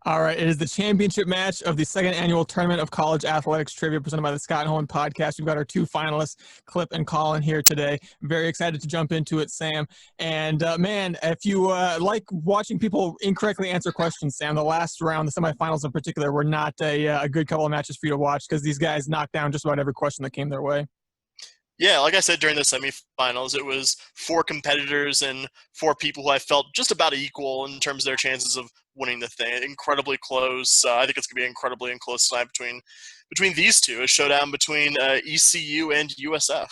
All right, it is the championship match of the second annual tournament of college athletics trivia presented by the Scott Holman Podcast. We've got our two finalists, Clip and Collin, here today. Very excited to jump into it, Sam. And man, if you like watching people incorrectly answer questions, Sam, the last round, the semifinals in particular, were not a good couple of matches for you to watch because these guys knocked down just about every question that came their way. Yeah, like I said during the semifinals, it was four competitors and four people who I felt just about equal in terms of their chances of winning the thing. Incredibly close. I think it's going to be incredibly close tonight between these two. A showdown between ECU and USF.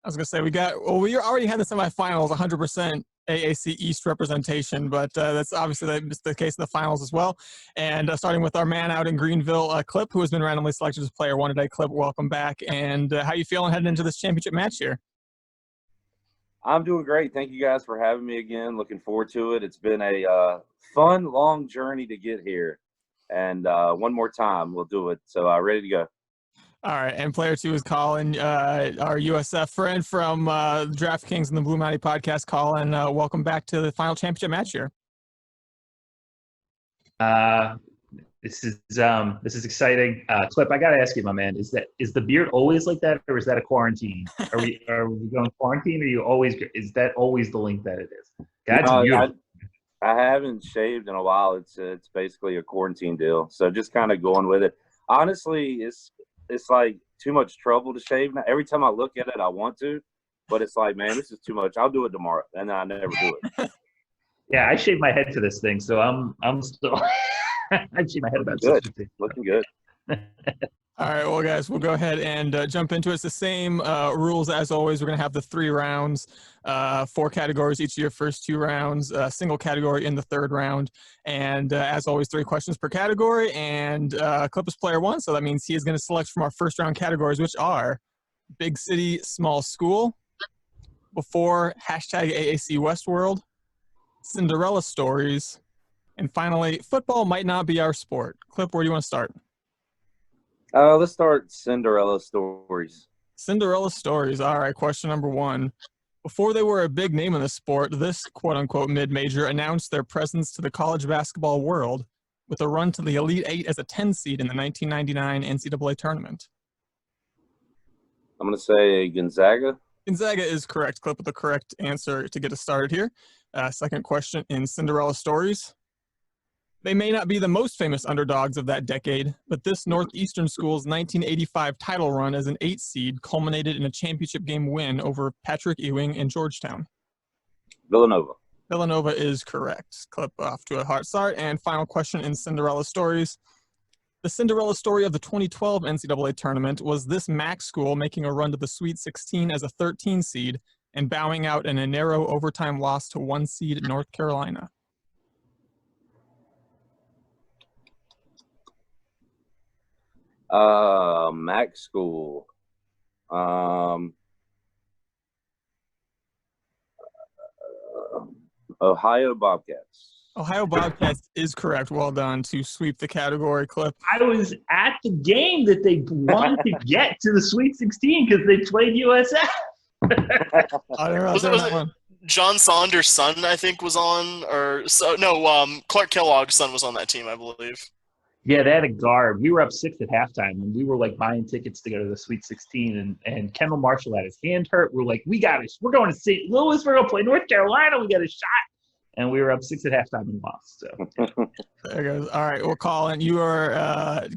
I was going to say, we already had the semifinals, 100% AAC East representation, but that's obviously the case in the finals as well. And starting with our man out in Greenville, Clip, who has been randomly selected as player one today. Clip, welcome back. And how you feeling heading into this championship match here? I'm doing great. Thank you guys for having me again. Looking forward to it. It's been a fun, long journey to get here. And one more time, we'll do it. So ready to go. All right, and player two is Collin, our USF friend from DraftKings and the Blue Mounty Podcast. Collin, welcome back to the final championship match here. This is exciting. Clip, I gotta ask you, my man, is the beard always like that, or is that a quarantine? Are we going quarantine? Is that always the length that it is? That's beautiful. I haven't shaved in a while. It's basically a quarantine deal. So just kind of going with it. Honestly, it's like too much trouble to shave now. Every time I look at it, I want to, but it's like, man, this is too much. I'll do it tomorrow, and then I never do it. Yeah, I shaved my head for this thing, so I'm still. I shaved my head about good. Looking good. All right, well, guys, we'll go ahead and jump into it. It's the same rules as always. We're going to have the 3 rounds, 4 categories each of your first 2 rounds, a single category in the third round. And as always, 3 questions per category. And Clip is player 1, so that means he is going to select from our first round categories, which are big city, small school, before #AAC Westworld, Cinderella stories, and finally, football might not be our sport. Clip, where do you want to start? Let's start Cinderella stories. Cinderella stories. All right, question number 1. Before they were a big name in the sport, this quote-unquote mid-major announced their presence to the college basketball world with a run to the Elite Eight as a 10 seed in the 1999 NCAA tournament. I'm going to say Gonzaga. Gonzaga is correct. Clip with the correct answer to get us started here. Second question in Cinderella stories. They may not be the most famous underdogs of that decade, but this Northeastern school's 1985 title run as an 8 seed culminated in a championship game win over Patrick Ewing in Georgetown. Villanova. Villanova is correct. Clip off to a hard start. And final question in Cinderella stories. The Cinderella story of the 2012 NCAA tournament was this MAC school making a run to the Sweet 16 as a 13 seed and bowing out in a narrow overtime loss to 1 seed North Carolina. MAC school. Ohio Bobcats. Ohio Bobcats is correct. Well done to sweep the category. Clip. I was at the game that they wanted to get to the Sweet 16 because they played USF. I don't know. Was it John Saunders' son, I think, was on? Clark Kellogg's son was on that team, I believe. Yeah, they had a guard. We were up 6 at halftime, and we were like buying tickets to go to the Sweet 16. And Kendall Marshall had his hand hurt. We're like, we got it. We're going to St. Louis. We're going to play North Carolina. We got a shot. And we were up 6 at halftime and lost. So there goes. All right. Well, Collin, you are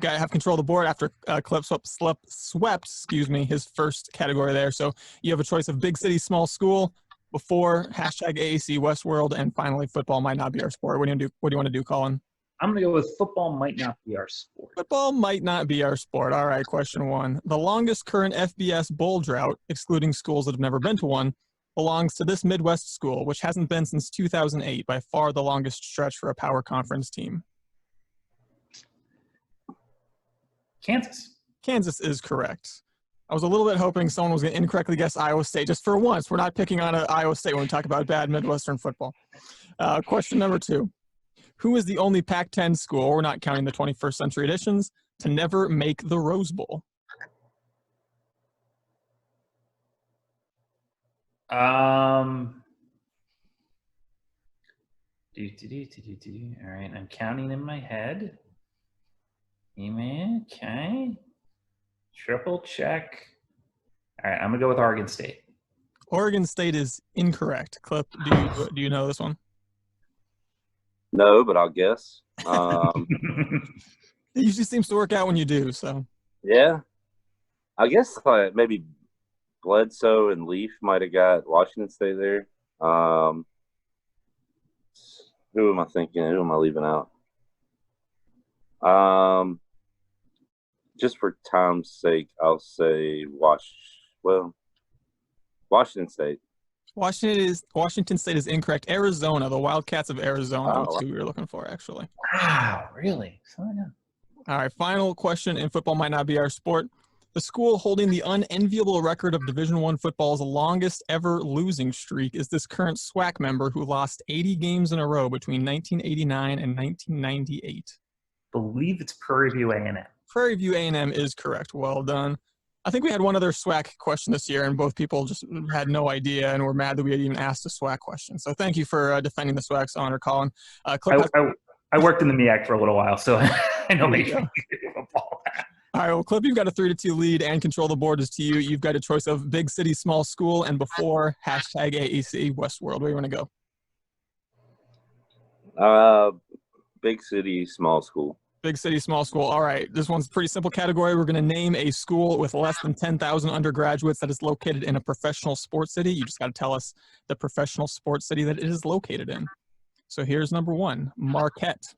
have control of the board after Clip swept. His first category there. So you have a choice of big city, small school, before #AAC Westworld, and finally, football might not be our sport. What do you want to do, Collin? I'm going to go with football might not be our sport. Football might not be our sport. All right, question 1. The longest current FBS bowl drought, excluding schools that have never been to one, belongs to this Midwest school, which hasn't been since 2008, by far the longest stretch for a power conference team. Kansas. Kansas is correct. I was a little bit hoping someone was going to incorrectly guess Iowa State. Just for once, we're not picking on Iowa State when we talk about bad Midwestern football. Question number 2. Who is the only Pac-10 school, we're not counting the 21st century editions, to never make the Rose Bowl? All right, I'm counting in my head. Okay. Triple check. All right, I'm gonna go with Oregon State. Oregon State is incorrect. Clip, do you know this one? No, but I'll guess. It usually seems to work out when you do. So Yeah, I guess maybe Bledsoe and Leaf might have got Washington State there. Who am I thinking? Who am I leaving out? Just for time's sake, I'll say Washington State. Washington State is incorrect. Arizona, the Wildcats of Arizona, Oh. is who we were looking for, actually. Wow, really? So, yeah. All right, final question, and football might not be our sport. The school holding the unenviable record of Division I football's longest ever losing streak is this current SWAC member who lost 80 games in a row between 1989 and 1998. Believe it's Prairie View A&M. Prairie View A&M is correct. Well done. I think we had one other SWAC question this year, and both people just had no idea and were mad that we had even asked a SWAC question. So thank you for defending the SWAC's honor, Collin. I worked in the MEAC for a little while, so I know Major League Football. All right, well, Clip, you've got a 3-2 lead, and control the board is to you. You've got a choice of big city, small school, and before #AAC Westworld. Where do you want to go? Big city, small school. Big city, small school. All right, this one's a pretty simple category. We're going to name a school with less than 10,000 undergraduates that is located in a professional sports city. You just got to tell us the professional sports city that it is located in. So here's number one, Marquette.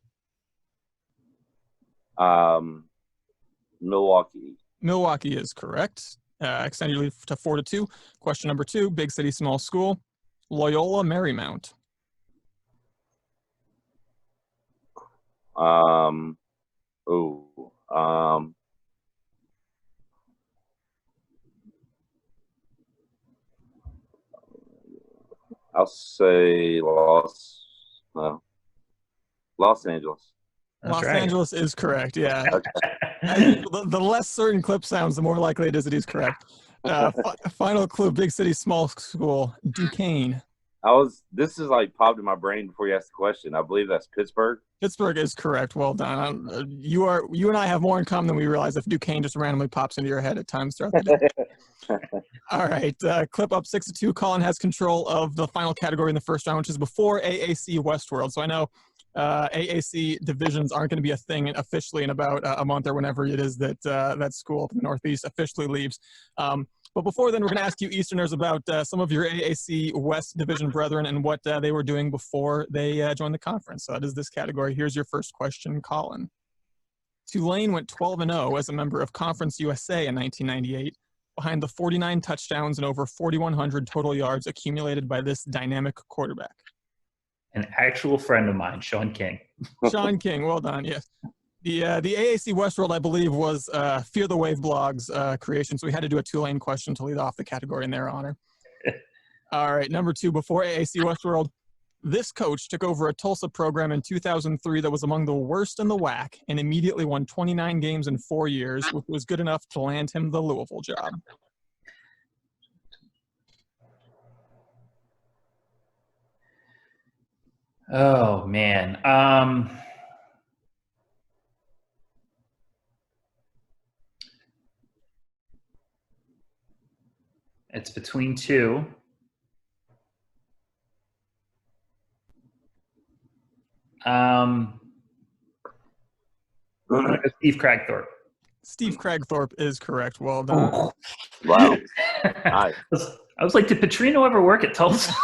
Milwaukee. Milwaukee is correct. Extend your lead to 4-2. Question number two, big city, small school. Loyola Marymount. I'll say Los Angeles. Los Angeles is correct, yeah. The less certain Clip sounds, the more likely it is that he's correct. Final clue, big city, small school, Duquesne. This is like popped in my brain before you asked the question. I believe that's Pittsburgh. Pittsburgh is correct. Well done. You and I have more in common than we realize if Duquesne just randomly pops into your head at times throughout the day. All right, Clip up 6-2. Collin has control of the final category in the first round, which is before AAC Westworld. So I know AAC divisions aren't going to be a thing officially in about a month or whenever it is that that school in the Northeast officially leaves. But before then, we're going to ask you Easterners about some of your AAC West Division brethren and what they were doing before they joined the conference. So that is this category. Here's your first question, Collin. Tulane went 12-0 as a member of Conference USA in 1998, behind the 49 touchdowns and over 4,100 total yards accumulated by this dynamic quarterback. An actual friend of mine, Sean King. Sean King, well done, yes. The AAC Westworld, I believe, was Fear the Wave blog's creation, so we had to do a Tulane question to lead off the category in their honor. All right, number two, before AAC Westworld, this coach took over a Tulsa program in 2003 that was among the worst in the WAC and immediately won 29 games in 4 years, which was good enough to land him the Louisville job. Oh, man. It's between two. Steve Cragthorpe. Steve Cragthorpe is correct. Well done. Oh, wow. I was like, did Petrino ever work at Tulsa?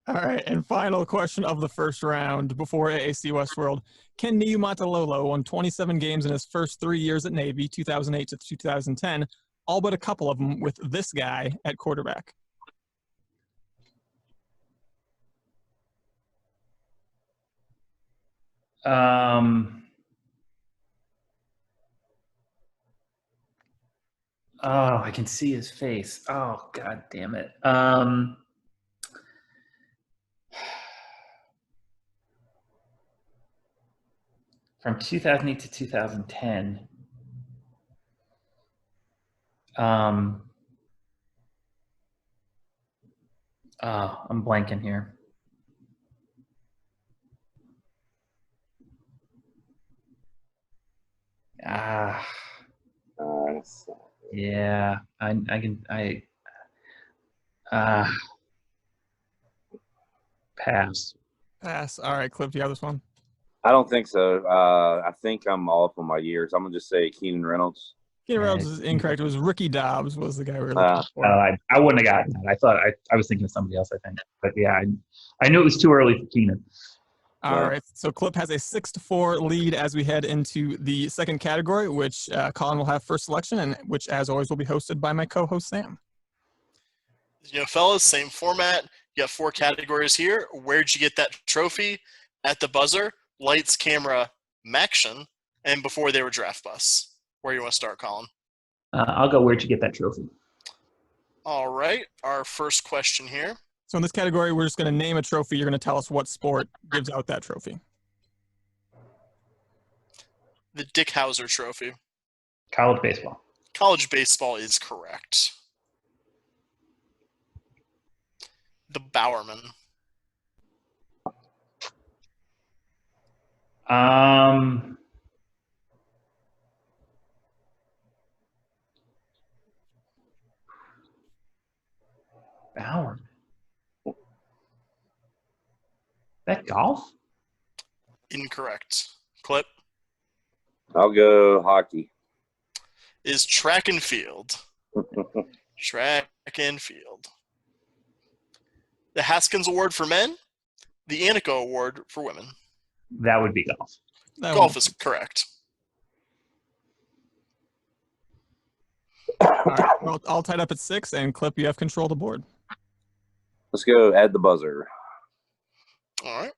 All right, and final question of the first round before AAC Westworld. Ken Niumatalolo won 27 games in his first 3 years at Navy, 2008 to 2010, all but a couple of them with this guy at quarterback. Oh, I can see his face. Oh, God damn it. From 2008 to 2010. I'm blanking here. Yeah, uh, pass. Pass. All right, Cliff, do you have this one? I don't think so. I think I'm off on my years. I'm gonna just say Keenan Reynolds. Keenan Reynolds is incorrect. It was Ricky Dobbs was the guy we were looking Uh, for. I wouldn't have gotten that. I thought I was thinking of somebody else, I think. But yeah, I knew it was too early for Keenan. All right, so Clip has a 6-4 lead as we head into the second category, which Collin will have first selection, and which, as always, will be hosted by my co-host Sam. Fellas, same format. You got 4 categories here. Where'd you get that trophy? At the buzzer, lights, camera, Maction, and before they were draft bus. Where you want to start, Collin? I'll go, where'd you get that trophy? All right, our first question here. So in this category, we're just going to name a trophy. You're going to tell us what sport gives out that trophy. The Dick Hauser Trophy. College baseball. College baseball is correct. The Bowerman. Bowerman. That golf? Incorrect. Clip. I'll go hockey. Is track and field. Track and field. The Haskins Award for men. The Anico Award for women. That would be golf. Golf is correct. All right, well, all tied up at 6, and Clip, you have control of the board. Let's go at the buzzer. All right.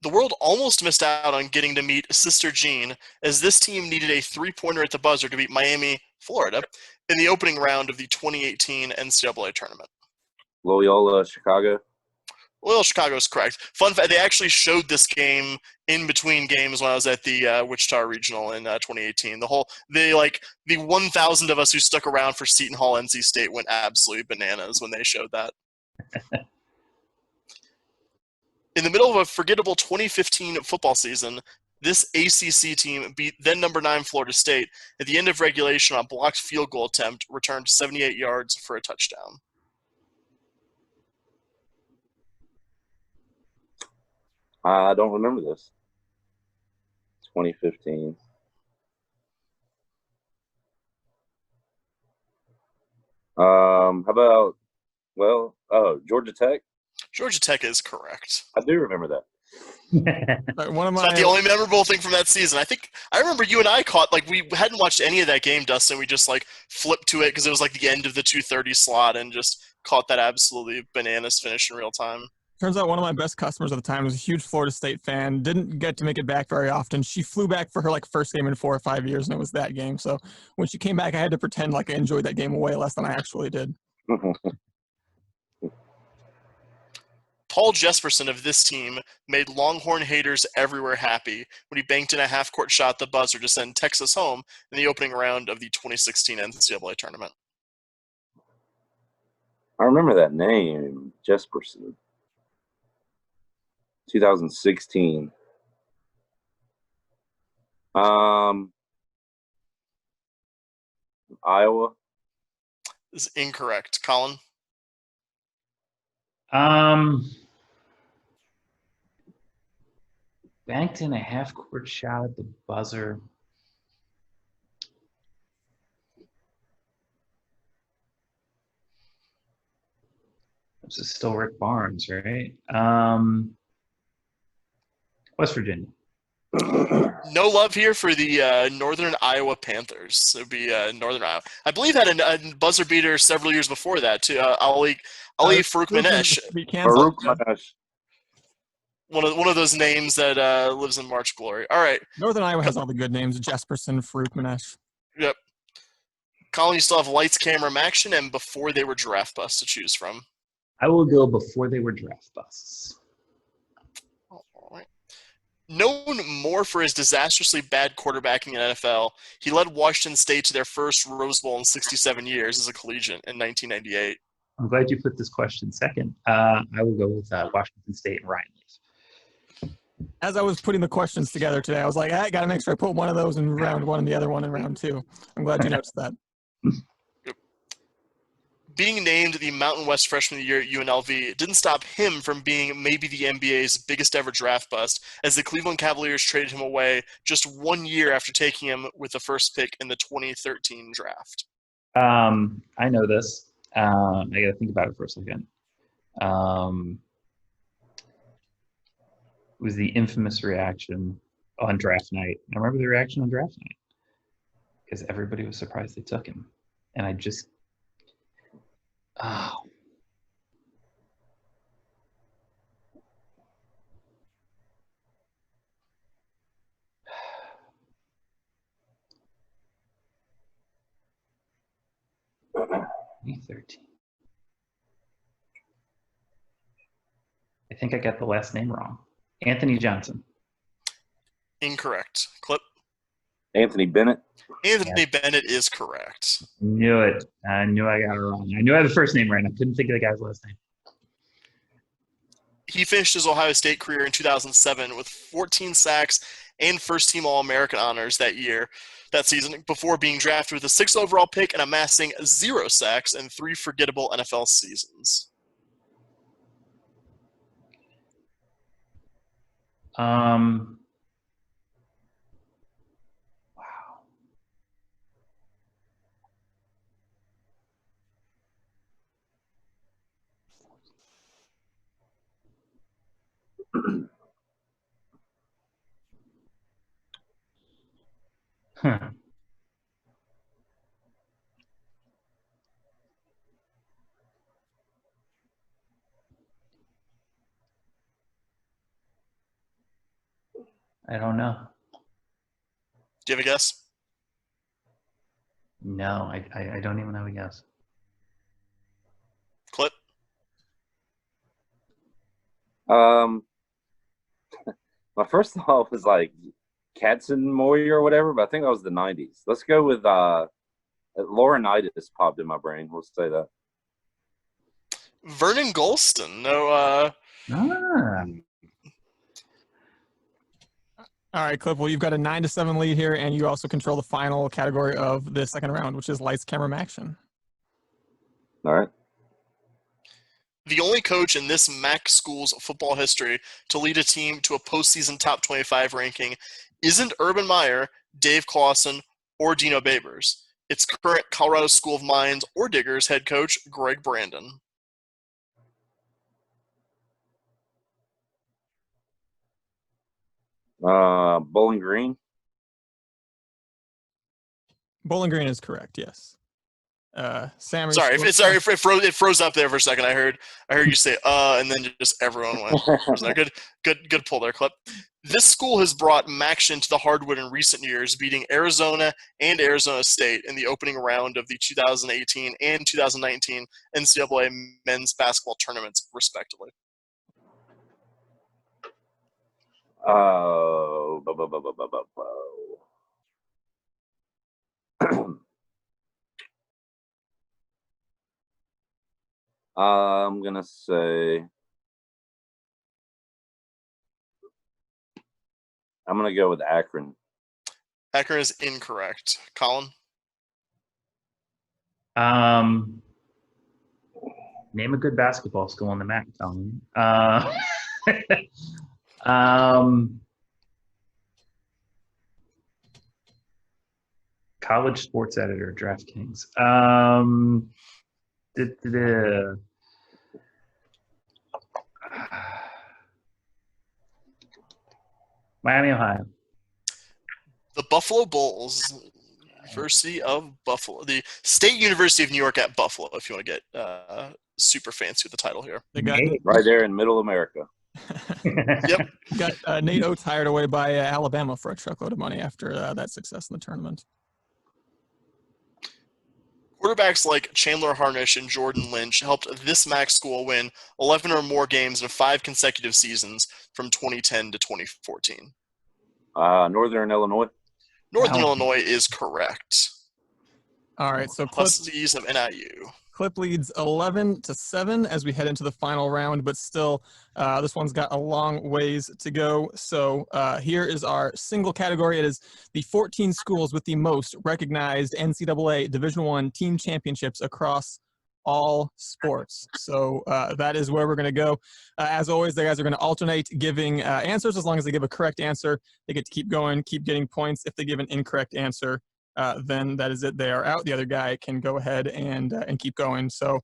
The world almost missed out on getting to meet Sister Jean, as this team needed a 3-pointer at the buzzer to beat Miami, Florida, in the opening round of the 2018 NCAA tournament. Loyola, Chicago. Well, Chicago's correct. Fun fact, they actually showed this game in between games when I was at the Wichita Regional in 2018. The 1,000 of us who stuck around for Seton Hall, NC State went absolutely bananas when they showed that. In the middle of a forgettable 2015 football season, this ACC team beat then number 9 Florida State at the end of regulation on a blocked field goal attempt, returned 78 yards for a touchdown. I don't remember this. 2015. How about, Georgia Tech? Georgia Tech is correct. I do remember that. One of It's my not the only memorable thing from that season. I remember you and I caught, we hadn't watched any of that game, Dustin. We just, flipped to it because it was, the end of the 2:30 slot and just caught that absolutely bananas finish in real time. Turns out one of my best customers at the time was a huge Florida State fan. Didn't get to make it back very often. She flew back for her first game in 4 or 5 years, and it was that game. So when she came back, I had to pretend like I enjoyed that game way less than I actually did. Paul Jesperson of this team made Longhorn haters everywhere happy when he banked in a half-court shot at the buzzer to send Texas home in the opening round of the 2016 NCAA tournament. I remember that name, Jesperson. 2016. Iowa. This is incorrect. Collin? Banked in a half-court shot at the buzzer. This is still Rick Barnes, right? West Virginia. No love here for the Northern Iowa Panthers. It would be Northern Iowa. I believe had a buzzer beater several years before that, too. Ali Farouk Manesh. Farouk Manesh. One of those names that lives in March glory. All right. Northern Iowa has all the good names: Jesperson, Farouk Manesh. Yep. Collin, you still have lights, camera, Maction, and before they were draft busts to choose from. I will go before they were draft busts. All right. Known more for his disastrously bad quarterbacking in NFL, he led Washington State to their first Rose Bowl in 67 years as a collegiate in 1998. I'm glad you put this question second. I will go with Washington State and Ryan Leaf. As I was putting the questions together today, I was like, I got to make sure I put one of those in round 1 and the other one in round 2. I'm glad you noticed that. Being named the Mountain West Freshman of the Year at UNLV didn't stop him from being maybe the NBA's biggest ever draft bust, as the Cleveland Cavaliers traded him away just 1 year after taking him with the first pick in the 2013 draft. I know this. I got to think about it for a second. It was the infamous reaction on draft night. I remember the reaction on draft night because everybody was surprised they took him. And I just, oh. Me 13. I think I got the last name wrong. Anthony Johnson. Incorrect. Clip. Anthony Bennett. Anthony Bennett is correct. Knew it. I knew I got it wrong. I knew I had the first name right. I couldn't think of the guy's last name. He finished his Ohio State career in 2007 with 14 sacks and first-team All-American honors that season, before being drafted with a 6th overall pick and amassing 0 sacks and 3 forgettable NFL seasons. Wow. Huh. I don't know. Do you have a guess? No, I don't even have a guess. Clip. My first thought was like Katzenmoyer or whatever, but I think that was the 90s. Let's go with Laurinaitis popped in my brain. We'll say that. Vernon Golston. All right, Clip. Well, you've got a 9-7 lead here, and you also control the final category of the second round, which is lights, camera, action. All right. The only coach in this MAC school's football history to lead a team to a postseason top 25 ranking isn't Urban Meyer, Dave Clawson, or Dino Babers. It's current Colorado School of Mines or Diggers head coach Greg Brandon. Bowling Green. Bowling Green is correct. Yes. Sam. Sorry, it froze up there for a second. I heard you say and then just everyone went. Good pull there, Clip. This school has brought action to the hardwood in recent years, beating Arizona and Arizona State in the opening round of the 2018 and 2019 NCAA men's basketball tournaments, respectively. I'm gonna say I'm gonna go with Akron. Akron is incorrect. Collin? Name a good basketball school on the MAC, Collin. College sports editor, DraftKings. Miami, Ohio. The Buffalo Bulls, University of Buffalo, the State University of New York at Buffalo, if you want to get super fancy with the title here. They got right there in Middle America. Yep. Got Nate Oates hired away by Alabama for a truckload of money after that success in the tournament. Quarterbacks like Chandler Harnish and Jordan Lynch helped this MAC school win 11 or more games in 5 consecutive seasons from 2010 to 2014. Northern Illinois. Northern Illinois is correct. All right, so Huskies of NIU. Clip leads 11-7 as we head into the final round, but still, this one's got a long ways to go. So here is our single category. It is the 14 schools with the most recognized NCAA Division I team championships across all sports. So that is where we're going to go. As always, the guys are going to alternate giving answers. As long as they give a correct answer, they get to keep going, keep getting points. If they give an incorrect answer, then that is it. They are out. The other guy can go ahead and keep going. So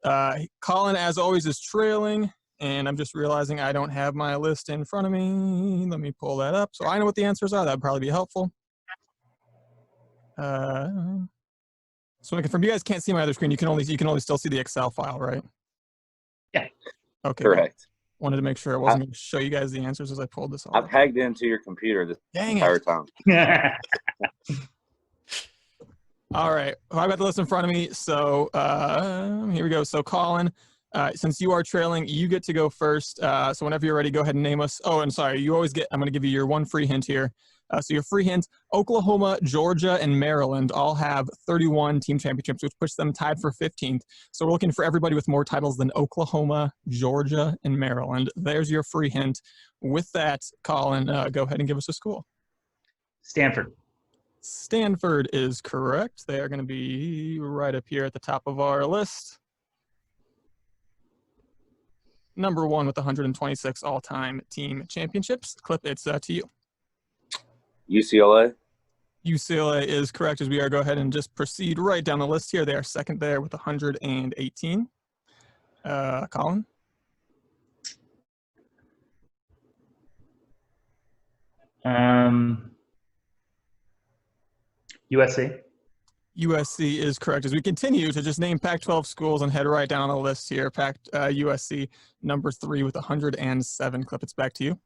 Collin, as always, is trailing. And I'm just realizing I don't have my list in front of me. Let me pull that up so I know what the answers are. That would probably be helpful. So I confirm, you guys can't see my other screen. You can only still see the Excel file, right? Yeah. Okay. Correct. Wanted to make sure I wasn't going to show you guys the answers as I pulled this off. I've hacked into your computer this Dang entire it. time. All right. Well, I've got the list in front of me. So here we go. So Collin, since you are trailing, you get to go first. So whenever you're ready, go ahead and name us. Oh, and sorry, you always get, I'm going to give you your one free hint here. So your free hint, Oklahoma, Georgia, and Maryland all have 31 team championships, which puts them tied for 15th. So we're looking for everybody with more titles than Oklahoma, Georgia, and Maryland. There's your free hint. With that, Collin, go ahead and give us a school. Stanford. Stanford is correct. They are going to be right up here at the top of our list. Number one with 126 all-time team championships. Clip, it's to you. UCLA. UCLA is correct as we are. Go ahead and just proceed right down the list here. They are second there with 118. Collin? USC. USC is correct as we continue to just name Pac-12 schools and head right down the list here. USC number 3 with 107. Clip, it's back to you.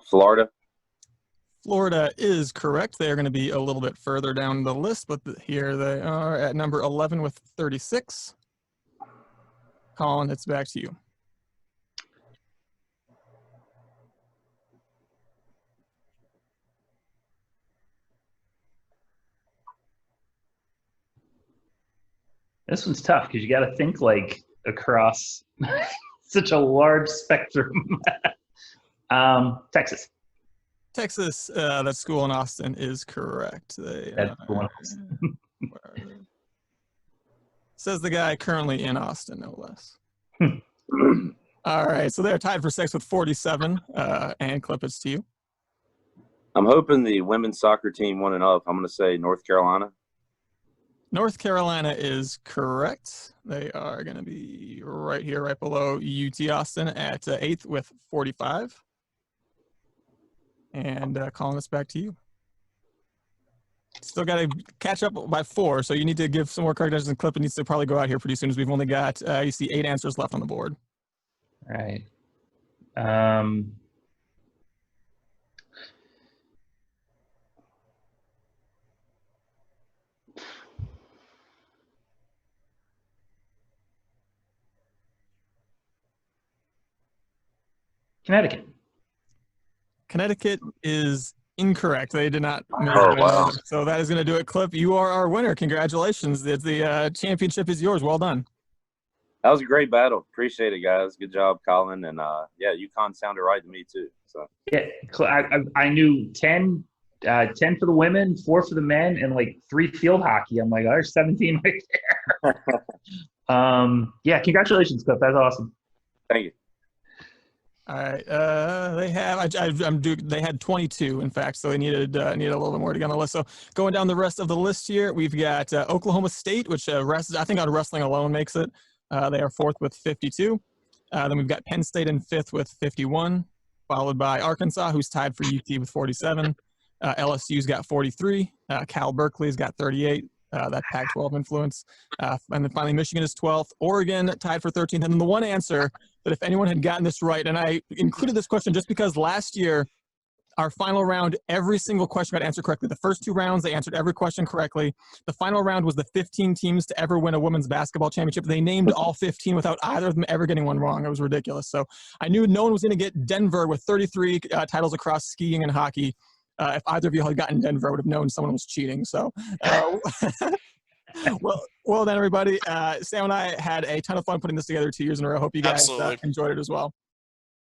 Florida. Florida is correct. They are going to be a little bit further down the list, but here they are at number 11 with 36. Collin, it's back to you. This one's tough because you got to think like across such a large spectrum. Texas. Texas, that school in Austin is correct. Says the guy currently in Austin, no less. All right, so they're tied for 6th with 47. And Clip, it's to you. I'm hoping the women's soccer team won enough. I'm going to say North Carolina. North Carolina is correct. They are going to be right here, right below UT Austin at 8th with 45. And Collin, it's back to you. Still got to catch up by 4, so you need to give some more correct answers, and Clip needs to probably go out here pretty soon as we've only got, you see 8 answers left on the board. All right. Connecticut is incorrect. They did not make Oh, it. wow. So that is going to do it. Clip, you are our winner. Congratulations. The championship is yours. Well done. That was a great battle. Appreciate it, guys. Good job, Collin. And yeah, UConn sounded right to me too. So Yeah, I knew 10 for the women, 4 for the men, and like 3 field hockey. I'm like, oh, there's 17 right there. Yeah, congratulations, Cliff. That's awesome. thank you. All right. They have. They had 22, in fact, so they needed a little bit more to get on the list. So going down the rest of the list here, we've got Oklahoma State, which I think on wrestling alone makes it. They are 4th with 52. Then we've got Penn State in 5th with 51, followed by Arkansas, who's tied for UT with 47. LSU's got 43. Cal Berkeley's got 38. That Pac-12 influence. And then finally, Michigan is 12th. Oregon tied for 13th. And then the one answer that if anyone had gotten this right, and I included this question just because last year Our final round, every single question got answered correctly. The first 2 rounds, they answered every question correctly. The final round was the 15 teams to ever win a women's basketball championship. They named all 15 without either of them ever getting one wrong. It was ridiculous. So I knew no one was going to get Denver with 33 titles across skiing and hockey. If either of you had gotten Denver, I would have known someone was cheating. So, well then, everybody. Sam and I had a ton of fun putting this together 2 years in a row. Hope you guys enjoyed it as well.